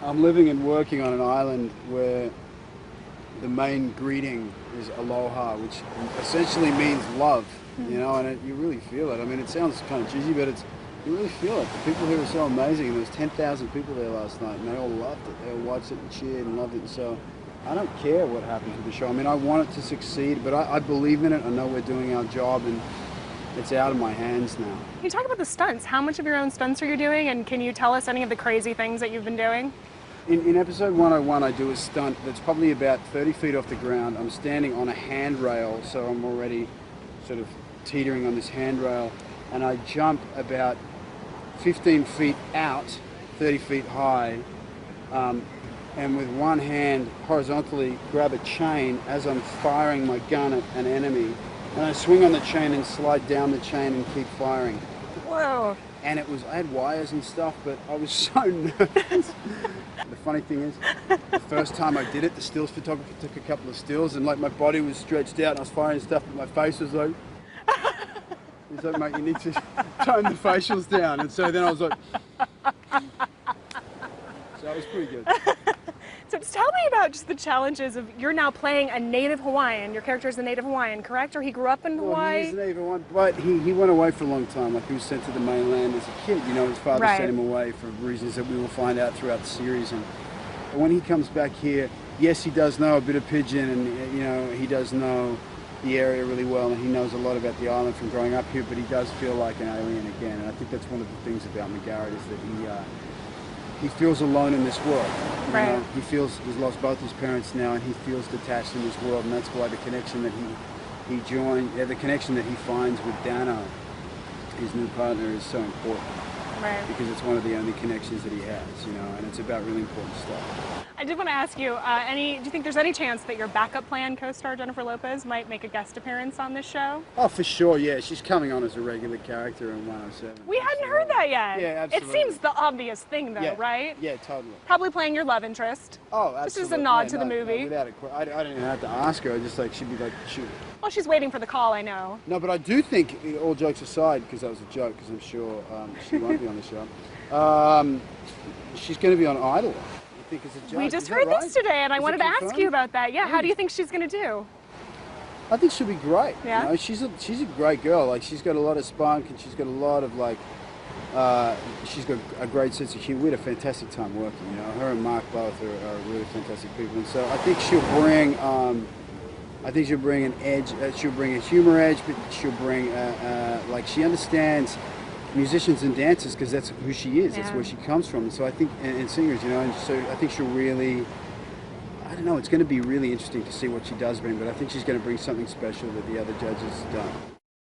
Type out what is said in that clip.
I'm living and working on an island where the main greeting is Aloha, which essentially means love, you know, and you really feel it. I mean, it sounds kind of cheesy, but you really feel it. The people here are so amazing, and there was 10,000 people there last night, and they all loved it. They all watched it and cheered and loved it, and so I don't care what happens with the show. I mean, I want it to succeed, but I believe in it. I know we're doing our job, and it's out of my hands now. Can you talk about the stunts? How much of your own stunts are you doing, and can you tell us any of the crazy things that you've been doing? In episode 101, I do a stunt that's probably about 30 feet off the ground. I'm standing on a handrail, so I'm already sort of teetering on this handrail, and I jump about 15 feet out, 30 feet high, and with one hand horizontally grab a chain as I'm firing my gun at an enemy, and I swing on the chain and slide down the chain and keep firing. Whoa. And I had wires and stuff, but I was so nervous. The funny thing is, the first time I did it, the stills photographer took a couple of stills, and like my body was stretched out and I was firing stuff, but my face was like, he's like, mate, you need to tone the facials down. And so then I was like, so it was pretty good. So tell me about just the challenges of, you're now playing a native Hawaiian. Your character is a native Hawaiian, correct? Or he grew up in Hawaii? Well, he is a native Hawaiian, but he went away for a long time. Like, he was sent to the mainland as a kid. You know, his father sent him away for reasons that we will find out throughout the series. And when he comes back here, yes, he does know a bit of Pidgin, and you know, he does know the area really well, and he knows a lot about the island from growing up here, but he does feel like an alien again. And I think that's one of the things about McGarrett, is that he feels alone in this world. You know? He feels he's lost both his parents now, and he feels detached in this world, and that's why the connection that the connection that he finds with Dano, his new partner, is so important. Because it's one of the only connections that he has, you know, and it's about really important stuff. I did want to ask you, do you think there's any chance that your backup plan co-star Jennifer Lopez might make a guest appearance on this show? Oh, for sure, yeah. She's coming on as a regular character in 107. We hadn't heard that yet. Yeah, absolutely. It seems the obvious thing, though, right? Yeah, totally. Probably playing your love interest. Oh, absolutely. Just as a nod to the movie. No, without I didn't even have to ask her. I just she'd be like, shoot. Well, she's waiting for the call, I know. No, but I do think, all jokes aside, because that was a joke, because I'm sure she won't be on the show. She's going to be on Idol. I think it's a joke. We just heard this today, and I wanted to ask you about that. Yeah, how do you think she's going to do? I think she'll be great. Yeah. You know, she's a great girl. Like, she's got a lot of spunk, and she's got a lot of she's got a great sense of humor. We had a fantastic time working. You know, her and Mark both are really fantastic people, and so I think she'll bring. I think she'll bring an edge. She'll bring a humor edge, but she'll bring she understands musicians and dancers, because that's who she is. That's where she comes from. And so I think, and singers, you know, and so I think she'll really. I don't know. It's going to be really interesting to see what she does bring, but I think she's going to bring something special that the other judges don't.